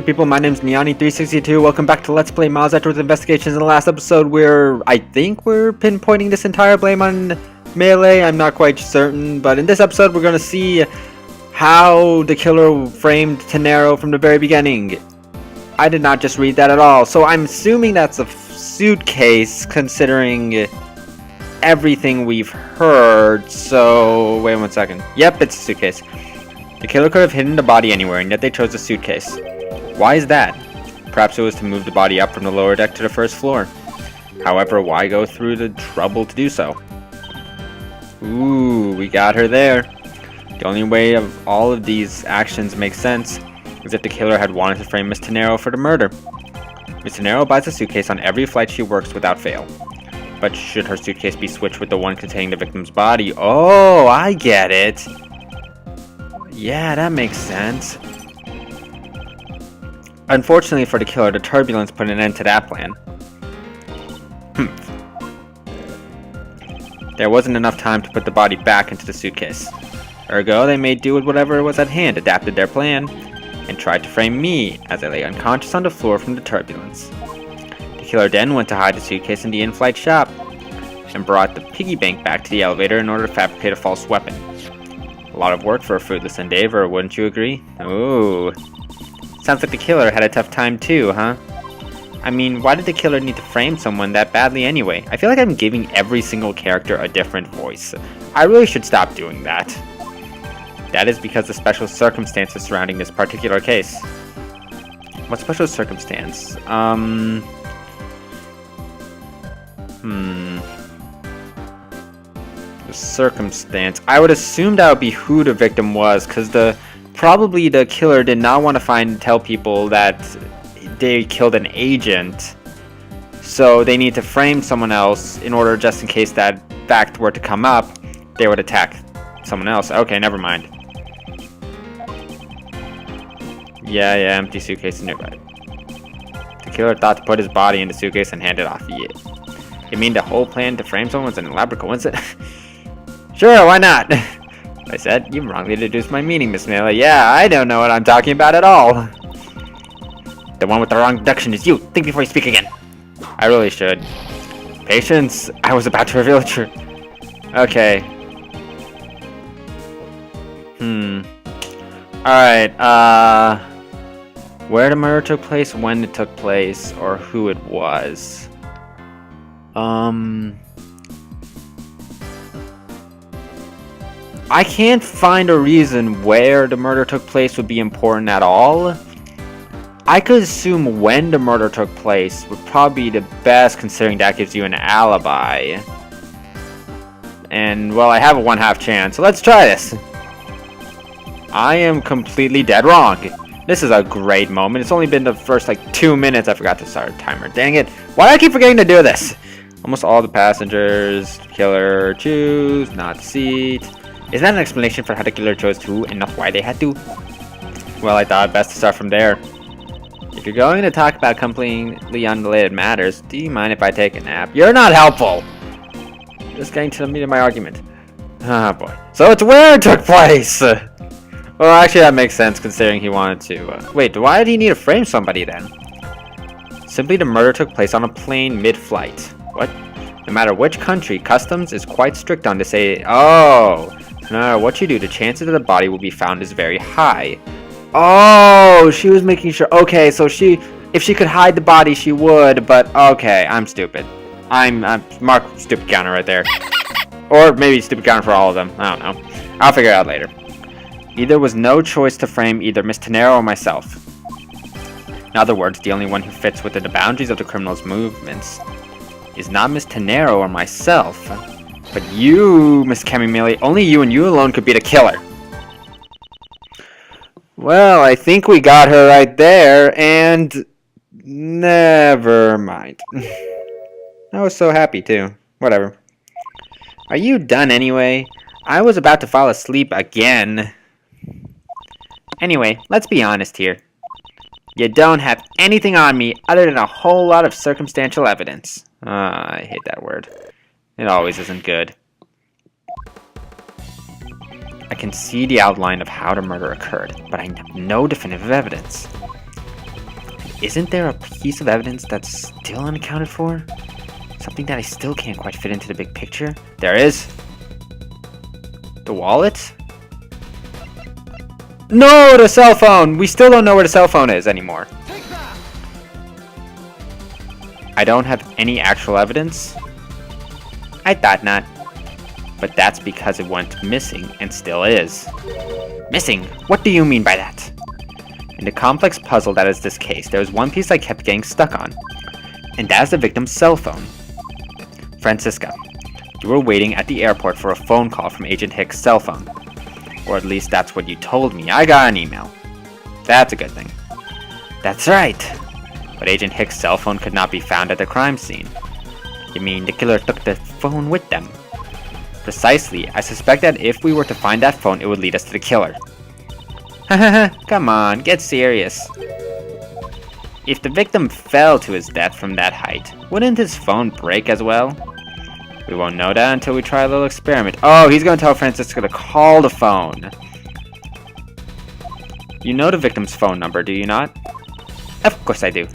People, my name's Niani362. Welcome back to Let's Play Edgeworth Investigations. In the last episode, I think we're pinpointing this entire blame on Melee. I'm not quite certain, but in this episode, we're going to see how the killer framed Tenero from the very beginning. I did not just read that at all, so I'm assuming that's a suitcase, considering everything we've heard. So, wait 1 second. Yep, it's a suitcase. The killer could have hidden the body anywhere, and yet they chose a suitcase. Why is that? Perhaps it was to move the body up from the lower deck to the first floor. However, why go through the trouble to do so? Ooh, we got her there. The only way of all of these actions make sense is if the killer had wanted to frame Miss Tenero for the murder. Miss Tenero buys a suitcase on every flight she works without fail. But should her suitcase be switched with the one containing the victim's body? Oh, I get it. Yeah, that makes sense. Unfortunately for the killer, the turbulence put an end to that plan. There wasn't enough time to put the body back into the suitcase. Ergo, they made do with whatever was at hand, adapted their plan, and tried to frame me as I lay unconscious on the floor from the turbulence. The killer then went to hide the suitcase in the in-flight shop, and brought the piggy bank back to the elevator in order to fabricate a false weapon. A lot of work for a fruitless endeavor, wouldn't you agree? Ooh. Sounds like the killer had a tough time too, huh? I mean, why did the killer need to frame someone that badly anyway? I feel like I'm giving every single character a different voice. I really should stop doing that. That is because of special circumstances surrounding this particular case. What special circumstance? The circumstance. I would assume that would be who the victim was, because probably the killer did not want to tell people that they killed an agent, so they need to frame someone else in order, just in case that fact were to come up, they would attack someone else. Okay, never mind. Yeah, empty suitcase nearby. The killer thought to put his body in the suitcase and hand it off. Yeah. You mean the whole plan to frame someone was an elaborate coincidence? Sure, why not? I said, you wrongly deduced my meaning, Miss Melee. Yeah, I don't know what I'm talking about at all. The one with the wrong deduction is you. Think before you speak again. I really should. Patience, I was about to reveal the truth. Okay. Alright, where the murder took place, when it took place, or who it was. I can't find a reason where the murder took place would be important at all. I could assume when the murder took place would probably be the best, considering that gives you an alibi. And, well, I have a 1/2 chance, so let's try this. I am completely dead wrong. This is a great moment. It's only been the first, 2 minutes. I forgot to start a timer. Dang it. Why do I keep forgetting to do this? Almost all the passengers, killer, choose, not seat. Is that an explanation for how the killer chose who and not why they had to? Well, I thought best to start from there. If you're going to talk about completely unrelated matters, do you mind if I take a nap? You're not helpful! Just getting to the meat of my argument. Ah, boy. So it's where it took place! Well, actually that makes sense, considering he wanted to... Wait, why did he need to frame somebody then? Simply the murder took place on a plane mid-flight. What? No matter which country, customs is quite strict on to say, oh, no matter what you do, the chances that the body will be found is very high. Oh, she was making sure. Okay, so if she could hide the body, she would, but okay, I'm stupid. I'm mark stupid counter right there. Or maybe stupid counter for all of them. I don't know. I'll figure it out later. Either was no choice to frame either Miss Tenero or myself. In other words, the only one who fits within the boundaries of the criminal's movements is not Miss Tenero or myself, but you, Miss Melee. Only you and you alone could be the killer. Well, I think we got her right there, and never mind. I was so happy too. Whatever. Are you done anyway? I was about to fall asleep again. Anyway, let's be honest here. You don't have anything on me other than a whole lot of circumstantial evidence. I hate that word. It always isn't good. I can see the outline of how the murder occurred, but I have no definitive evidence. Isn't there a piece of evidence that's still unaccounted for? Something that I still can't quite fit into the big picture? There is. The wallet? No, the cell phone! We still don't know where the cell phone is anymore. I don't have any actual evidence. I thought not. But that's because it went missing and still is. Missing? What do you mean by that? In the complex puzzle that is this case, there was one piece I kept getting stuck on. And that is the victim's cell phone. Francisca, you were waiting at the airport for a phone call from Agent Hicks' cell phone. Or at least that's what you told me. I got an email. That's a good thing. That's right. But Agent Hicks' cell phone could not be found at the crime scene. You mean the killer took the phone with them? Precisely. I suspect that if we were to find that phone, it would lead us to the killer. Hahaha, come on, get serious. If the victim fell to his death from that height, wouldn't his phone break as well? We won't know that until we try a little experiment. Oh, he's gonna tell Francisco to call the phone. You know the victim's phone number, do you not? Of course I do.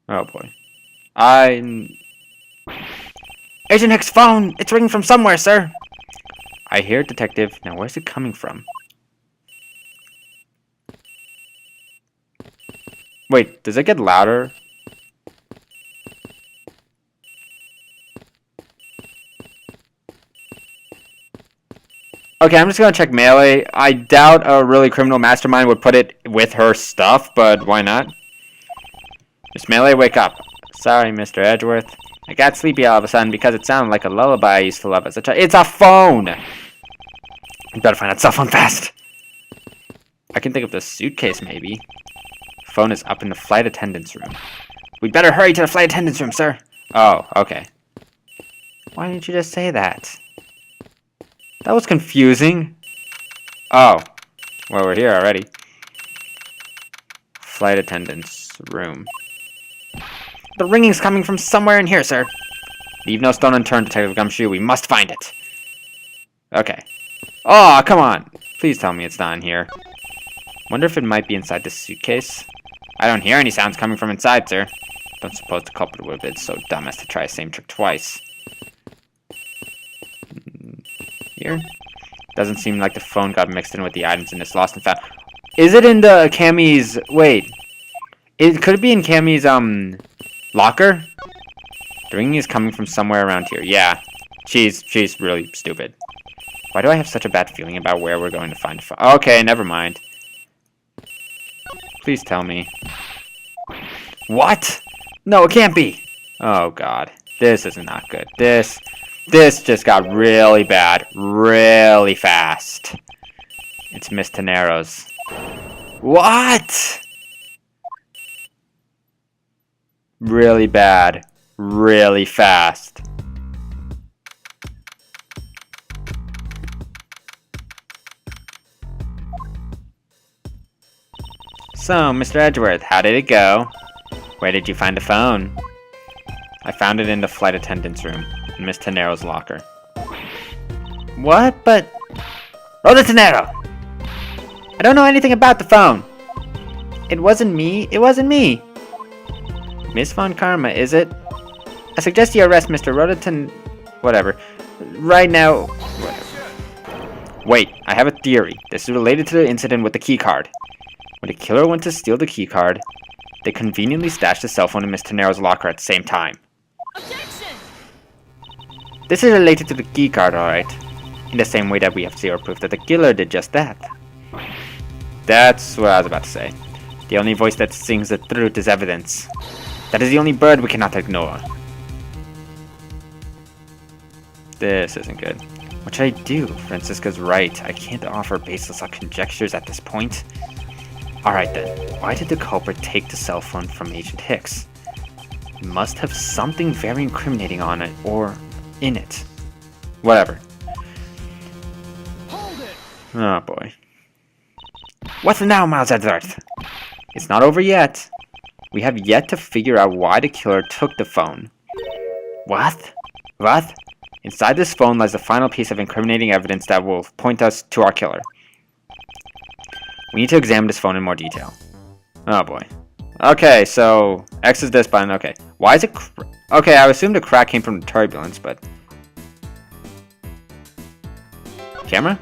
Oh boy. Agent Hicks' phone! It's ringing from somewhere, sir! I hear it, detective. Now where's it coming from? Wait, does it get louder? Okay, I'm just gonna check Melee. I doubt a really criminal mastermind would put it with her stuff, but why not? Miss Melee, wake up. Sorry, Mr. Edgeworth. I got sleepy all of a sudden because it sounded like a lullaby I used to love as a child. It's a phone! You better find that cell phone fast. I can think of the suitcase, maybe. Phone is up in the flight attendant's room. We'd better hurry to the flight attendant's room, sir. Oh, okay. Why didn't you just say that? That was confusing. Oh. Well, we're here already. Flight attendant's room. The ringing's coming from somewhere in here, sir. Leave no stone unturned, Detective Gumshoe. We must find it. Okay. Oh, come on. Please tell me it's not in here. Wonder if it might be inside this suitcase. I don't hear any sounds coming from inside, sir. Don't suppose the culprit would have been so dumb as to try the same trick twice. Here? Doesn't seem like the phone got mixed in with the items in this lost and found. Is it in the Cammy's... Wait. Could it be in Cammy's, locker? The ringing is coming from somewhere around here. Yeah. She's really stupid. Why do I have such a bad feeling about where we're going to find a phone? Okay, never mind. Please tell me. What? No, it can't be. Oh, God. This is not good. This just got really bad. Really fast. It's Miss Tenero's. What? Really bad. Really fast. So, Mr. Edgeworth, how did it go? Where did you find the phone? I found it in the flight attendant's room, in Miss Tenero's locker. What? But... Rhoda Tenero! I don't know anything about the phone. It wasn't me. It wasn't me. Miss Von Karma, is it? I suggest you arrest Mr. Rhoda whatever. Right now... Whatever. Wait, I have a theory. This is related to the incident with the keycard. When the killer went to steal the keycard, they conveniently stashed the cell phone in Miss Tenero's locker at the same time. Objection! This is related to the keycard, alright. In the same way that we have zero proof that the killer did just that. That's what I was about to say. The only voice that sings the truth is evidence. That is the only bird we cannot ignore. This isn't good. What should I do? Francisca's right. I can't offer baseless conjectures at this point. Alright then, why did the culprit take the cell phone from Agent Hicks? He must have something very incriminating on it, or in it. Whatever. Hold it. Oh boy. What's now, Miles Edgeworth? It's not over yet. We have yet to figure out why the killer took the phone. What? What? Inside this phone lies the final piece of incriminating evidence that will point us to our killer. We need to examine this phone in more detail. Oh boy. Okay, so X is this button. Okay. Why is it... Okay, I assumed the crack came from the turbulence, but... Camera?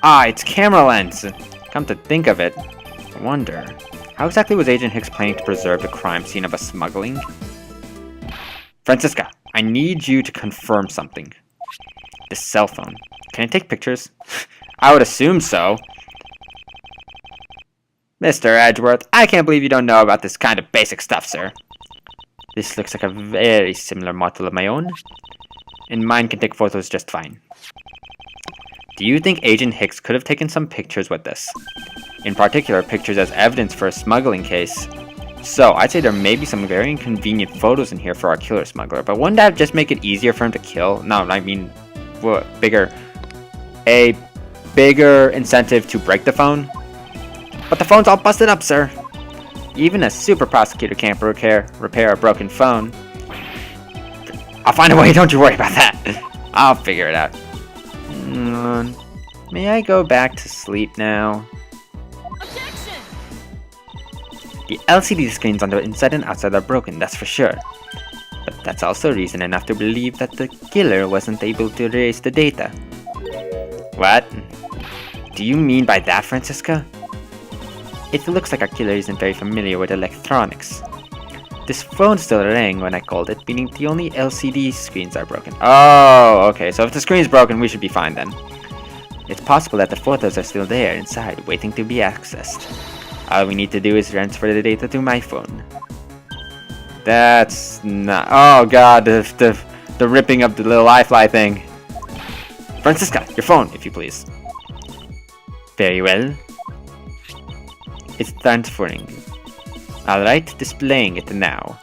Ah, it's camera lens! Come to think of it, I wonder... How exactly was Agent Hicks planning to preserve the crime scene of a smuggling? Francisca, I need you to confirm something. This cell phone. Can it take pictures? I would assume so. Mr. Edgeworth, I can't believe you don't know about this kind of basic stuff, sir. This looks like a very similar model of my own, and mine can take photos just fine. Do you think Agent Hicks could have taken some pictures with this? In particular, pictures as evidence for a smuggling case. So, I'd say there may be some very inconvenient photos in here for our killer smuggler, but wouldn't that just make it easier for him to kill? No, I mean, what, a bigger incentive to break the phone? But the phone's all busted up, sir. Even a super prosecutor can't repair a broken phone. I'll find a way, don't you worry about that. I'll figure it out. May I go back to sleep now? Objection! The LCD screens on the inside and outside are broken, that's for sure. But that's also reason enough to believe that the killer wasn't able to erase the data. What? Do you mean by that, Francisca? It looks like our killer isn't very familiar with electronics. This phone still rang when I called it, meaning the only LCD screens are broken. Oh, okay, so if the screen's broken, we should be fine then. It's possible that the photos are still there inside, waiting to be accessed. All we need to do is transfer the data to my phone. That's not... Oh god, the ripping of the little iFly thing. Francisca, your phone, if you please. Very well. It's transferring. Alright, displaying it now.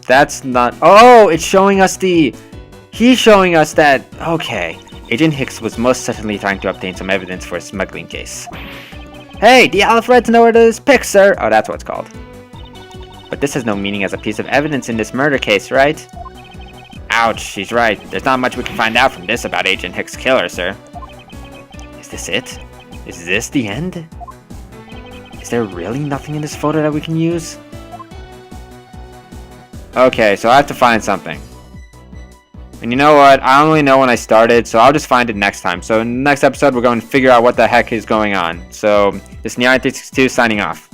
That's not... Oh, it's showing us the... He's showing us that... Okay. Agent Hicks was most certainly trying to obtain some evidence for a smuggling case. Hey, the Alfreds know where this pic, sir! Oh, that's what it's called. But this has no meaning as a piece of evidence in this murder case, right? Ouch, she's right. There's not much we can find out from this about Agent Hicks' killer, sir. Is this it? Is this the end? Is there really nothing in this photo that we can use? Okay, so I have to find something. And you know what? I only know when I started, so I'll just find it next time. So in the next episode, we're going to figure out what the heck is going on. So, this is Nyan362 signing off.